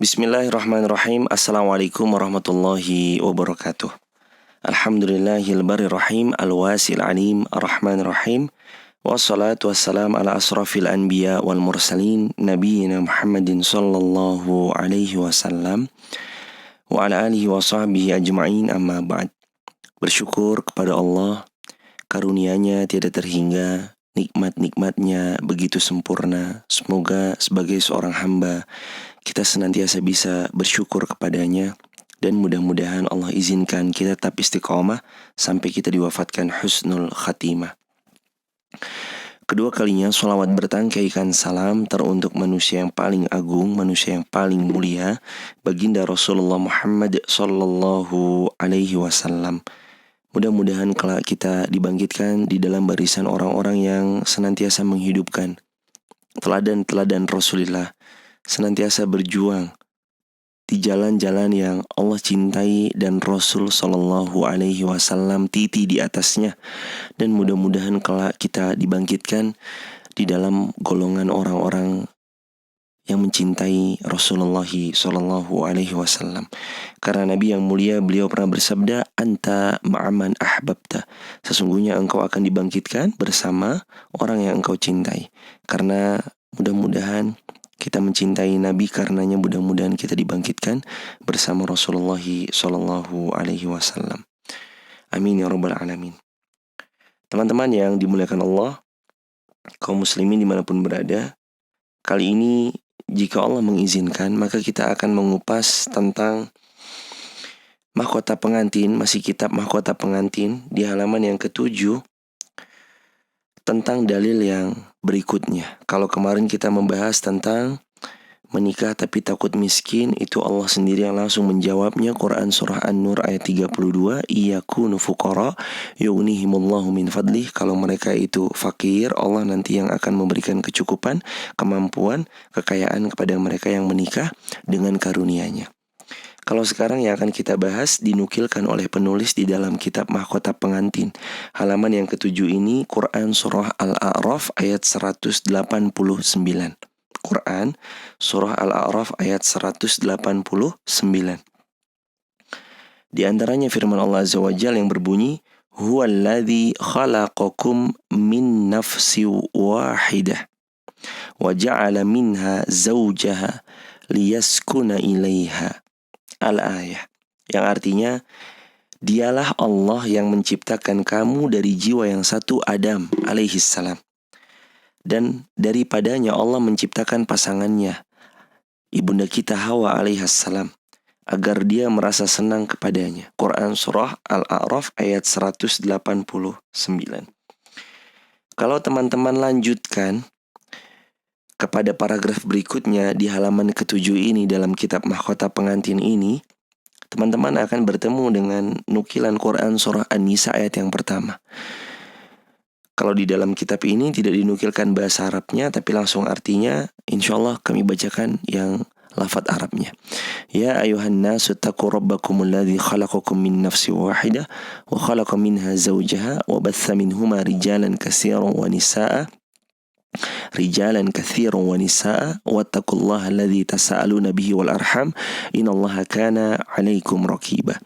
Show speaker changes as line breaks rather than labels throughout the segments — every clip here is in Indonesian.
Bismillahirrahmanirrahim. Assalamualaikum warahmatullahi wabarakatuh. Alhamdulillahil barri rahim, al-wasil alim, ar-rahmanir-rahim. Wassalatu wassalam ala asrafil anbiya wal mursalin, nabiyina Muhammadin sallallahu alaihi wasallam wa ala alihi wa sahbihi ajma'in, amma ba'd. Bersyukur kepada Allah, karunia-Nya tiada terhingga, nikmat-nikmatnya begitu sempurna. Semoga sebagai seorang hamba kita senantiasa bisa bersyukur kepadanya, dan mudah-mudahan Allah izinkan kita tetap istiqomah sampai kita diwafatkan husnul khatimah. Kedua kalinya sholawat bertangkaikan salam teruntuk manusia yang paling agung, manusia yang paling mulia, baginda Rasulullah Muhammad sallallahu alaihi wasallam. Mudah-mudahan kelak kita dibangkitkan di dalam barisan orang-orang yang senantiasa menghidupkan teladan-teladan Rasulullah, senantiasa berjuang di jalan-jalan yang Allah cintai dan Rasul sallallahu alaihi wasallam titi di atasnya. Dan mudah-mudahan kelak kita dibangkitkan di dalam golongan orang-orang yang mencintai Rasulullah sallallahu alaihi wasallam. Karena Nabi yang mulia, beliau pernah bersabda, anta ma'aman ahbabta, sesungguhnya engkau akan dibangkitkan bersama orang yang engkau cintai. Karena mudah-mudahan kita mencintai Nabi, karenanya mudah-mudahan kita dibangkitkan bersama Rasulullah sallallahu alaihi wasallam. Amin ya rabbal alamin. Teman-teman yang dimuliakan Allah, kaum muslimin dimanapun berada, kali ini jika Allah mengizinkan, maka kita akan mengupas tentang mahkota pengantin, masih kitab mahkota pengantin di halaman yang ke-7, tentang dalil yang berikutnya. Kalau kemarin kita membahas tentang menikah tapi takut miskin, itu Allah sendiri yang langsung menjawabnya. Quran surah An-Nur ayat 32, iyakunu fuqara yughnihimullahu min fadlih. Kalau mereka itu fakir, Allah nanti yang akan memberikan kecukupan, kemampuan, kekayaan kepada mereka yang menikah dengan karunia-Nya. Kalau sekarang yang akan kita bahas dinukilkan oleh penulis di dalam kitab mahkota pengantin. Halaman yang ke-7 ini Quran surah Al-A'raf ayat 189. Quran surah Al-A'raf ayat 189. Di antaranya firman Allah Azza wa Jalla yang berbunyi, huwallazi khalaqakum min nafsi wahidah wa ja'ala minha zawjaha liyaskuna ilaiha. Al-ayah, yang artinya, dialah Allah yang menciptakan kamu dari jiwa yang satu, Adam alaihissalam, dan daripadanya Allah menciptakan pasangannya, ibunda kita Hawa alaihissalam, agar dia merasa senang kepadanya. Quran surah Al-A'raf ayat 189. Kalau teman-teman lanjutkan kepada paragraf berikutnya di halaman ke-7 ini dalam kitab mahkota pengantin ini, teman-teman akan bertemu dengan nukilan Quran surah An-Nisa ayat yang pertama. Kalau di dalam kitab ini tidak dinukilkan bahasa Arabnya, tapi langsung artinya, insyaallah kami bacakan yang lafaz Arabnya. Ya ayuhan nasu taqu rabbakumul ladzi khalaqakum min nafsin wahidah wa khalaqa minha zawjaha wa batha minhuma rijalan katsiran wa nisaa wa nisaa wattaqullaha alladzi tasaaluna bihi wal arham innallaha kana 'alaikum raqiba.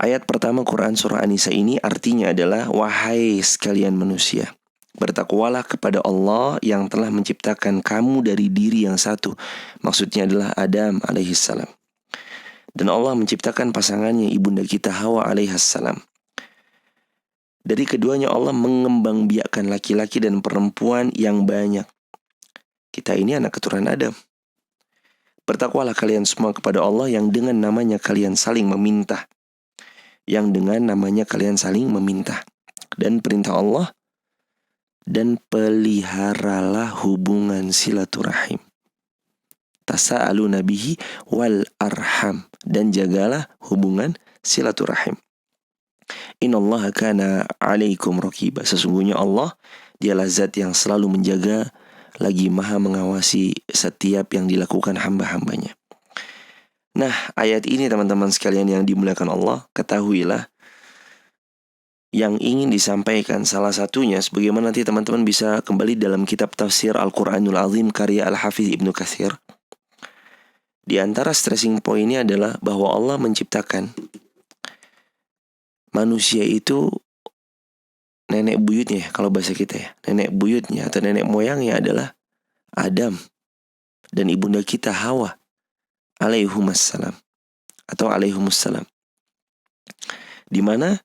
Ayat pertama Quran surah An-Nisa ini artinya adalah, wahai sekalian manusia, bertakwalah kepada Allah yang telah menciptakan kamu dari diri yang satu. Maksudnya adalah Adam alaihissalam. Dan Allah menciptakan pasangannya, ibunda kita Hawa alaihissalam. Dari keduanya Allah mengembangbiakkan laki-laki dan perempuan yang banyak. Kita ini anak keturunan Adam. Bertakwalah kalian semua kepada Allah yang dengan namanya kalian saling meminta. Dan perintah Allah, dan peliharalah hubungan silaturahim. Tasa'aluna bihi wal arham, dan jagalah hubungan silaturahim. Innallaha kana 'alaikum raqiba, sesungguhnya Allah dialah zat yang selalu menjaga, lagi maha mengawasi setiap yang dilakukan hamba-hambanya. Nah, ayat ini teman-teman sekalian yang dimuliakan Allah, ketahuilah yang ingin disampaikan salah satunya, sebagaimana nanti teman-teman bisa kembali dalam kitab tafsir Al-Quranul Azim karya Al-Hafiz Ibnu Katsir. Di antara stressing point-nya adalah bahwa Allah menciptakan manusia itu nenek buyutnya, kalau bahasa kita ya, nenek buyutnya atau nenek moyangnya adalah Adam dan ibunda kita Hawa alaihimussalam atau alaihimussalam. Di mana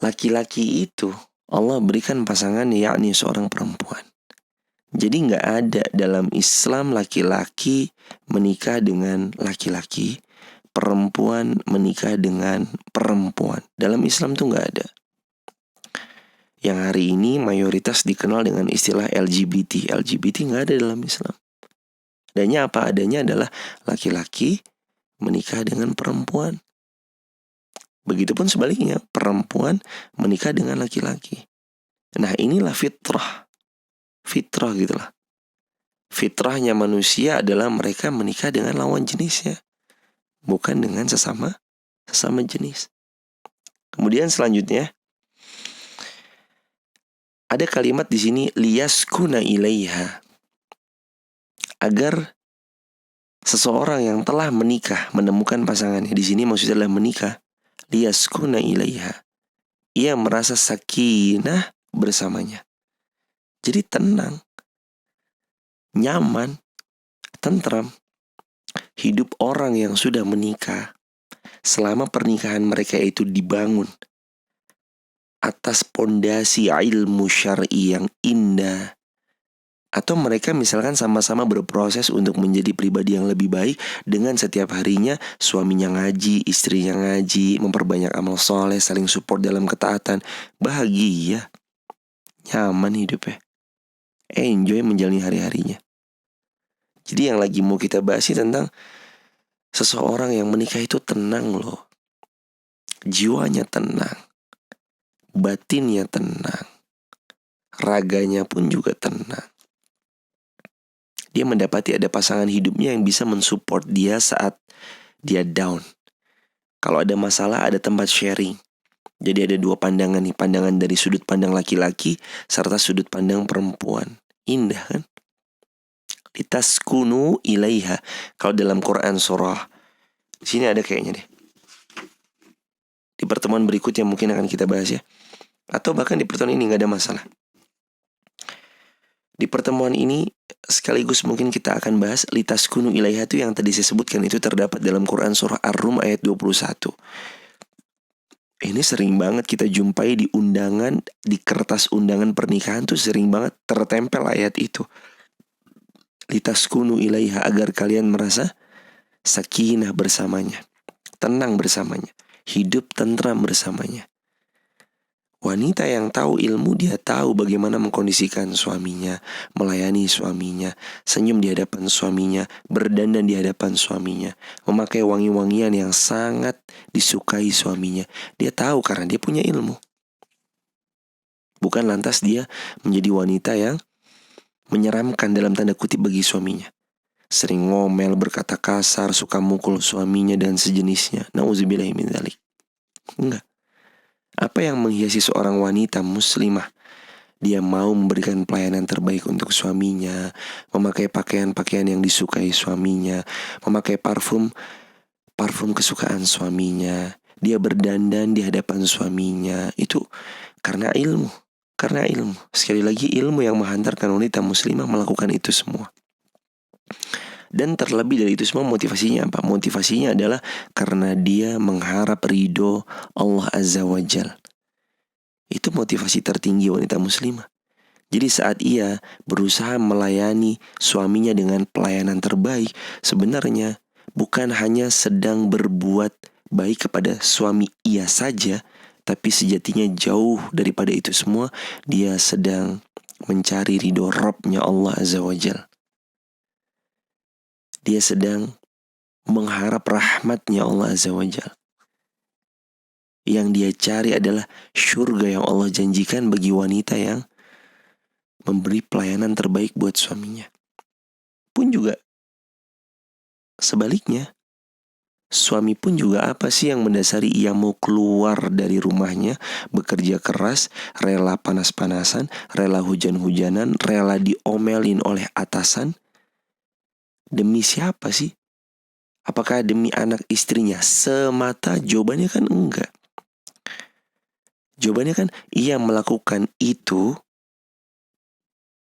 laki-laki itu Allah berikan pasangan, yakni seorang perempuan. Jadi nggak ada dalam Islam laki-laki menikah dengan laki-laki, perempuan menikah dengan perempuan. Dalam Islam tuh nggak ada. Yang hari ini mayoritas dikenal dengan istilah LGBT. LGBT nggak ada dalam Islam. Adanya apa? Adanya adalah laki-laki menikah dengan perempuan. Begitupun sebaliknya, perempuan menikah dengan laki-laki. Nah, inilah fitrah. Fitrah gitulah. Fitrahnya manusia adalah mereka menikah dengan lawan jenisnya, bukan dengan sesama jenis. Kemudian selanjutnya ada kalimat di sini liyaskuna ilaiha, agar seseorang yang telah menikah menemukan pasangannya. Di sini maksudnya adalah menikah. Liyaskuna ilaiha, ia merasa sakinah bersamanya. Jadi tenang, nyaman, tentram. Hidup orang yang sudah menikah, selama pernikahan mereka itu dibangun atas pondasi ilmu syar'i yang indah, atau mereka misalkan sama-sama berproses untuk menjadi pribadi yang lebih baik dengan setiap harinya suaminya ngaji, istrinya ngaji, memperbanyak amal soleh, saling support dalam ketaatan, bahagia, nyaman hidupnya, enjoy menjalani hari-harinya. Jadi yang lagi mau kita bahas ini tentang seseorang yang menikah itu tenang loh. Jiwanya tenang, batinnya tenang, raganya pun juga tenang. Dia mendapati ada pasangan hidupnya yang bisa mensupport dia saat dia down. Kalau ada masalah, ada tempat sharing. Jadi ada dua pandangan nih, pandangan dari sudut pandang laki-laki serta sudut pandang perempuan. Indah kan? Litaskunu ilaiha. Kalau dalam Quran surah, di sini ada kayaknya deh. Di pertemuan berikutnya mungkin akan kita bahas ya. Atau bahkan di pertemuan ini gak ada masalah. Di pertemuan ini sekaligus mungkin kita akan bahas litaskunu ilaiha itu yang tadi saya sebutkan, itu terdapat dalam Quran surah Ar-Rum ayat 21. Ini sering banget kita jumpai di undangan, di kertas undangan pernikahan tuh sering banget tertempel ayat itu. Litaskunu ilaiha, agar kalian merasa sakinah bersamanya, tenang bersamanya, hidup tentram bersamanya. Wanita yang tahu ilmu, dia tahu bagaimana mengkondisikan suaminya, melayani suaminya, senyum di hadapan suaminya, berdandan di hadapan suaminya, memakai wangi-wangian yang sangat disukai suaminya. Dia tahu karena dia punya ilmu. Bukan lantas dia menjadi wanita yang menyeramkan dalam tanda kutip bagi suaminya. Sering ngomel, berkata kasar, suka mukul suaminya dan sejenisnya. Nauzubillahi min dzalik. Enggak. Apa yang menghiasi seorang wanita muslimah? Dia mau memberikan pelayanan terbaik untuk suaminya, memakai pakaian-pakaian yang disukai suaminya, memakai parfum kesukaan suaminya. Dia berdandan di hadapan suaminya. Itu karena ilmu. Karena ilmu. Sekali lagi, ilmu yang menghantarkan wanita muslimah melakukan itu semua. Dan terlebih dari itu semua, motivasinya apa? Motivasinya adalah karena dia mengharap ridho Allah Azza wa Jal. Itu motivasi tertinggi wanita muslimah. Jadi saat ia berusaha melayani suaminya dengan pelayanan terbaik, sebenarnya bukan hanya sedang berbuat baik kepada suami ia saja, tapi sejatinya jauh daripada itu semua, dia sedang mencari ridho Rabb-nya Allah Azza wa Jal. Dia sedang mengharap rahmatnya Allah Azza wa Jal. Yang dia cari adalah syurga yang Allah janjikan bagi wanita yang memberi pelayanan terbaik buat suaminya. Pun juga sebaliknya, suami pun juga apa sih yang mendasari ia mau keluar dari rumahnya, bekerja keras, rela panas-panasan, rela hujan-hujanan, rela diomelin oleh atasan? Demi siapa sih? Apakah demi anak istrinya semata? Jawabannya kan enggak. Jawabannya kan ia melakukan itu,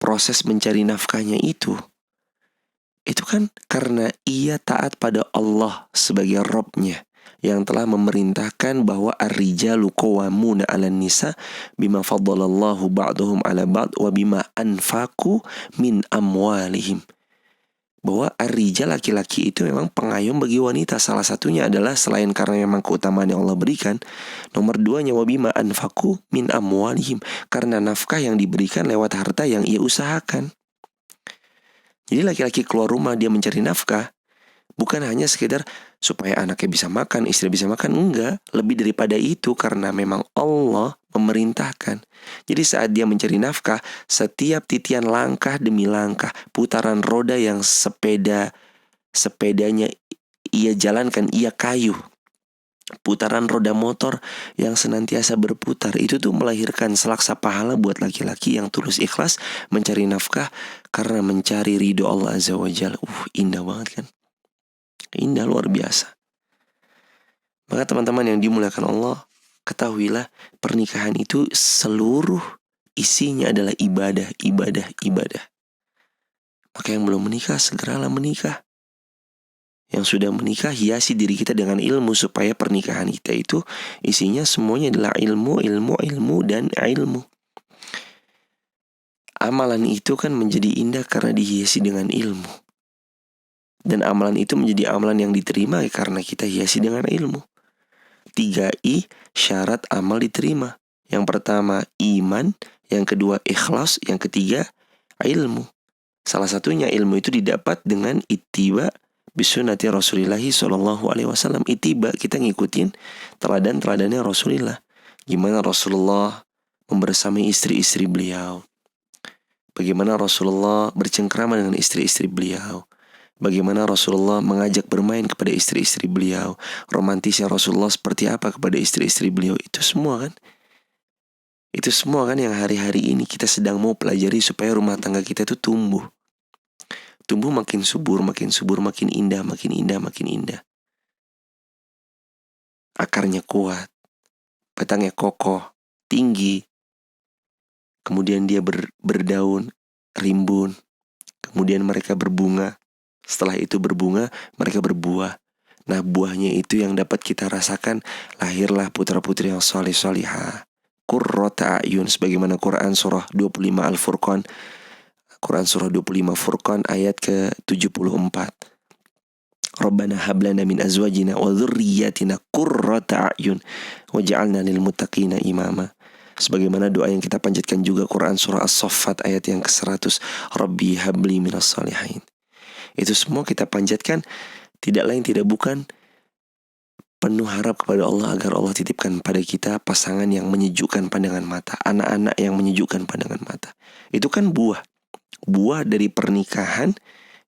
proses mencari nafkahnya itu kan karena ia taat pada Allah sebagai Rabb-nya yang telah memerintahkan bahwa ar-rijalu qawwamuna 'alan nisa bima faddalallahu ba'dahum 'ala ba'd wa bima anfaqu min amwalihim. Bahwa ar-rijal, laki-laki itu memang pengayom bagi wanita. Salah satunya adalah selain karena memang keutamaan yang Allah berikan, nomor duanya wa bima anfaqu min amwalihim, karena nafkah yang diberikan lewat harta yang ia usahakan. Jadi laki-laki keluar rumah dia mencari nafkah bukan hanya sekedar supaya anaknya bisa makan, istri bisa makan, enggak. Lebih daripada itu karena memang Allah memerintahkan. Jadi saat dia mencari nafkah, setiap titian langkah demi langkah, putaran roda yang sepedanya ia jalankan, ia kayu, putaran roda motor yang senantiasa berputar, itu tuh melahirkan selaksa pahala buat laki-laki yang tulus ikhlas mencari nafkah karena mencari ridho Allah Azza wa Jalla. Indah banget kan? Indah luar biasa. Maka teman-teman yang dimuliakan Allah, ketahuilah pernikahan itu seluruh isinya adalah ibadah, ibadah, ibadah. Maka yang belum menikah segeralah menikah. Yang sudah menikah, hiasi diri kita dengan ilmu supaya pernikahan kita itu isinya semuanya adalah ilmu, ilmu, ilmu, dan ilmu. Amalan itu kan menjadi indah karena dihiasi dengan ilmu. Dan amalan itu menjadi amalan yang diterima karena kita hiasi dengan ilmu. 3I syarat amal diterima. Yang pertama iman, yang kedua ikhlas, yang ketiga ilmu. Salah satunya ilmu itu didapat dengan ittiba bisunati Rasulillahi SAW. Itiba, kita ngikutin teladan-teladannya Rasulullah. Gimana Rasulullah membersamai istri-istri beliau, bagaimana Rasulullah bercengkrama dengan istri-istri beliau, bagaimana Rasulullah mengajak bermain kepada istri-istri beliau, romantisnya Rasulullah seperti apa kepada istri-istri beliau. Itu semua kan yang hari-hari ini kita sedang mau pelajari supaya rumah tangga kita itu tumbuh. Tumbuh makin subur, makin subur, makin indah, makin indah, makin indah. Akarnya kuat, batangnya kokoh, tinggi. Kemudian dia berdaun, rimbun. Kemudian mereka berbunga. Setelah itu berbunga, mereka berbuah. Nah, buahnya itu yang dapat kita rasakan. Lahirlah putra-putri yang soleh-solihah. Qurrata a'yun, sebagaimana Quran surah 25 Al-Furqan. Quran surah 25 Furqan ayat ke-74. Rabbana hablana min azwajina wa dhurriyyatina qurrata a'yun waj'alna lil muttaqina imama. Sebagaimana doa yang kita panjatkan juga Quran surah As-Saffat ayat yang ke-100. Rabbi habli minas salihin. Itu semua kita panjatkan tidak lain tidak bukan penuh harap kepada Allah agar Allah titipkan pada kita pasangan yang menyejukkan pandangan mata, anak-anak yang menyejukkan pandangan mata. Itu kan buah dari pernikahan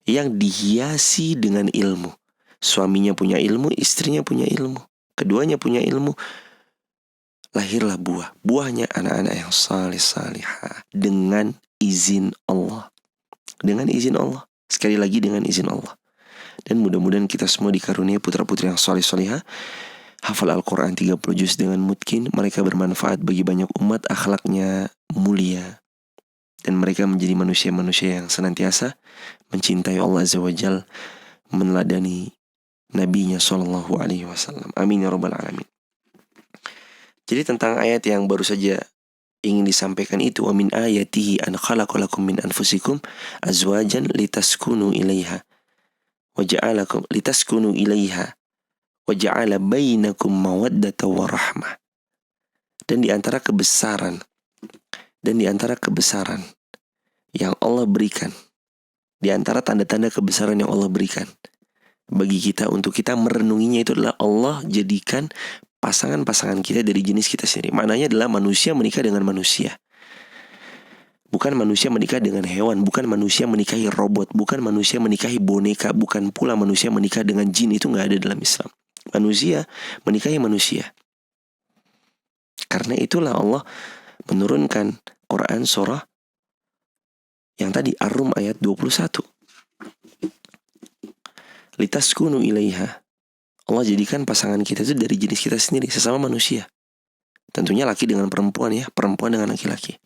yang dihiasi dengan ilmu. Suaminya punya ilmu, istrinya punya ilmu, keduanya punya ilmu. Lahirlah buahnya anak-anak yang salih-salihah dengan izin Allah. Dengan izin Allah. Sekali lagi dengan izin Allah. Dan mudah-mudahan kita semua dikaruniai putra-putri yang salih-salihah, hafal Al-Quran 30 juz dengan mutkin. Mereka bermanfaat bagi banyak umat, akhlaknya mulia, dan mereka menjadi manusia-manusia yang senantiasa mencintai Allah Azza wa Jal, meneladani Nabinya Sallallahu Alaihi Wasallam. Amin ya Rabbal Alamin. Jadi tentang ayat yang baru saja ingin disampaikan itu, wa min ayatihi an khalaqalakum min anfusikum azwajan litaskunu ilaiha wa ja'alakum litaskunu ilaiha wa ja'ala bainakum mawaddatan wa rahmah. Dan di antara kebesaran yang Allah berikan, di antara tanda-tanda kebesaran yang Allah berikan bagi kita untuk kita merenunginya, itu adalah Allah jadikan pasangan-pasangan kita dari jenis kita sendiri. Maknanya adalah manusia menikah dengan manusia, bukan manusia menikah dengan hewan, bukan manusia menikahi robot, bukan manusia menikahi boneka, bukan pula manusia menikah dengan jin. Itu gak ada dalam Islam. Manusia menikahi manusia. Karena itulah Allah menurunkan Quran surah yang tadi Ar-Rum ayat 21. Litaskunu ilaiha. Allah jadikan pasangan kita itu dari jenis kita sendiri, sesama manusia. Tentunya laki dengan perempuan ya, perempuan dengan laki-laki.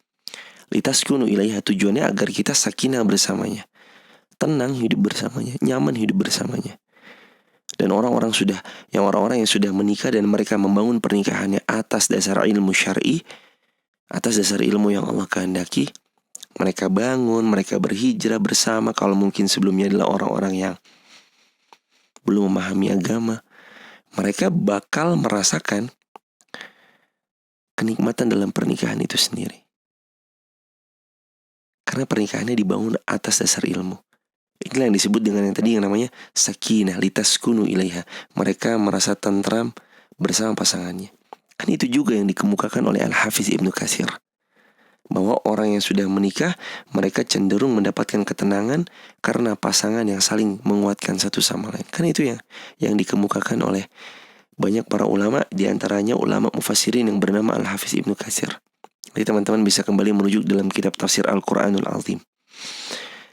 Litaskunu ilaiha, tujuannya agar kita sakinah bersamanya, tenang hidup bersamanya, nyaman hidup bersamanya. Dan orang-orang yang sudah menikah dan mereka membangun pernikahannya atas dasar ilmu syar'i, atas dasar ilmu yang Allah kehendaki, mereka bangun, mereka berhijrah bersama. Kalau mungkin sebelumnya adalah orang-orang yang belum memahami agama, mereka bakal merasakan kenikmatan dalam pernikahan itu sendiri. Karena pernikahannya dibangun atas dasar ilmu. Inilah yang disebut dengan yang tadi yang namanya sakinah, litaskunu ilaiha. Mereka merasa tentram bersama pasangannya. Kan itu juga yang dikemukakan oleh Al-Hafiz Ibnu Katsir, bahwa orang yang sudah menikah, mereka cenderung mendapatkan ketenangan karena pasangan yang saling menguatkan satu sama lain. Kan itu yang dikemukakan oleh banyak para ulama, diantaranya ulama mufassirin yang bernama Al-Hafiz Ibnu Katsir. Jadi teman-teman bisa kembali merujuk dalam kitab tafsir Al-Quranul Azim.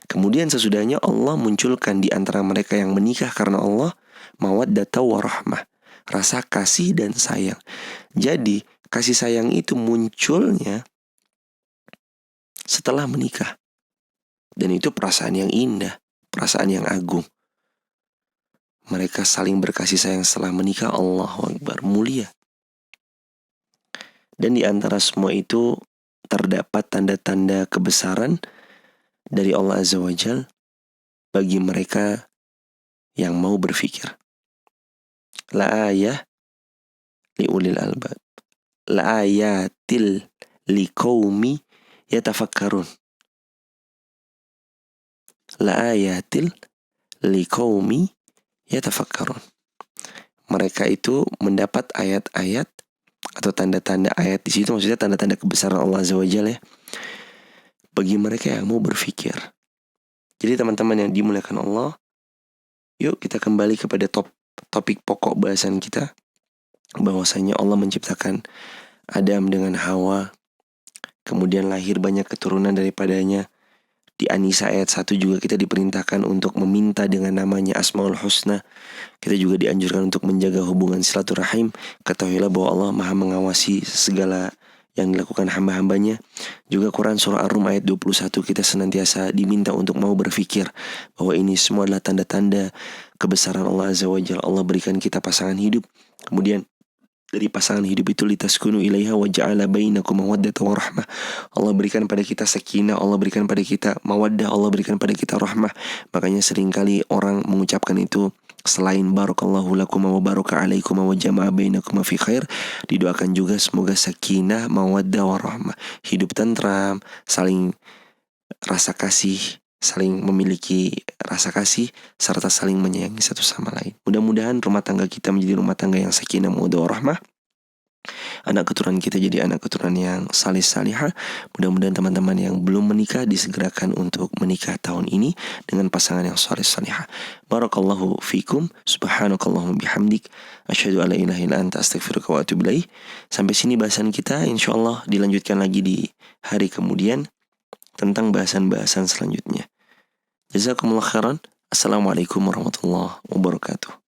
Kemudian sesudahnya Allah munculkan di antara mereka yang menikah karena Allah mawaddata warahmah, rasa kasih dan sayang. Jadi kasih sayang itu munculnya setelah menikah. Dan itu perasaan yang indah, perasaan yang agung. Mereka saling berkasih sayang setelah menikah. Allahu Akbar, mulia. Dan di antara semua itu terdapat tanda-tanda kebesaran dari Allah Azza wa Jal bagi mereka yang mau berfikir. La ayah liulil albab, la ayatil liqaumi yatafakkarun, la ayatil liqaumi yatafakkarun. Mereka itu mendapat ayat-ayat atau tanda-tanda ayat di situ, maksudnya tanda-tanda kebesaran Allah Azza wa Jalla ya, bagi mereka yang mau berfikir. Jadi teman-teman yang dimuliakan Allah, yuk kita kembali kepada topik pokok bahasan kita, bahwasanya Allah menciptakan Adam dengan Hawa, kemudian lahir banyak keturunan daripadanya. Di An-Nisa ayat 1 juga kita diperintahkan untuk meminta dengan namanya Asmaul Husna. Kita juga dianjurkan untuk menjaga hubungan silaturahim. Ketahuilah bahwa Allah maha mengawasi segala yang dilakukan hamba-hambanya. Juga Quran surah Ar-Rum ayat 21 kita senantiasa diminta untuk mau berfikir bahwa ini semua adalah tanda-tanda kebesaran Allah Azza wa Jalla. Allah berikan kita pasangan hidup, kemudian dari pasangan hidup itu litaskunu ilaiha wa ja'ala bainakum mawaddata wa rahmah. Allah berikan pada kita sakinah, Allah berikan pada kita mawaddah, Allah berikan pada kita rahmah. Makanya seringkali orang mengucapkan itu selain barakallahu lakum wa baraka alaikum wa jama'a bainakum fi khair, didoakan juga semoga sakinah, mawaddah wa rahmah, hidup tentram, saling rasa kasih, saling memiliki rasa kasih, serta saling menyayangi satu sama lain. Mudah-mudahan rumah tangga kita menjadi rumah tangga yang sakinah, mawaddah, warahmah. Anak keturunan kita jadi anak keturunan yang salih salihah. Mudah-mudahan teman-teman yang belum menikah disegerakan untuk menikah tahun ini dengan pasangan yang salih salihah. Barakallahu fikum, subhanakallahumma bihamdik, asyhadu alla ilaha illa anta, astaghfiruka wa atubu ilaik. Sampai sini bahasan kita, insyaallah dilanjutkan lagi di hari kemudian tentang bahasan-bahasan selanjutnya. Jazakumullah khairan. Assalamualaikum warahmatullahi wabarakatuh.